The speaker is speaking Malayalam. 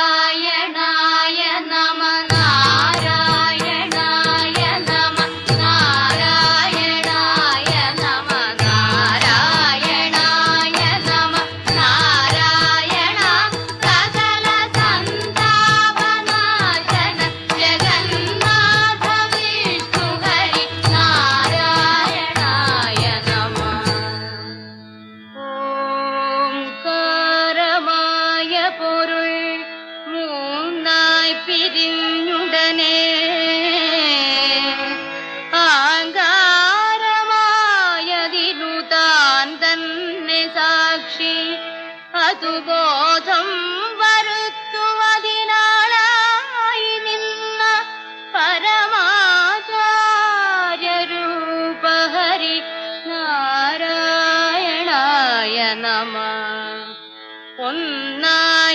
നാരായണായ നമ നാരായണായ നമ നാരായണായ നമ നാരായണായ നമ നാരായണ സകല സന്താപനാശന ജഗന്നാഥ വിഷ്ണു ഹരി നാരായണായ നമ ഓംകാരമായ പൊരുൾ മൂന്നായി പിരി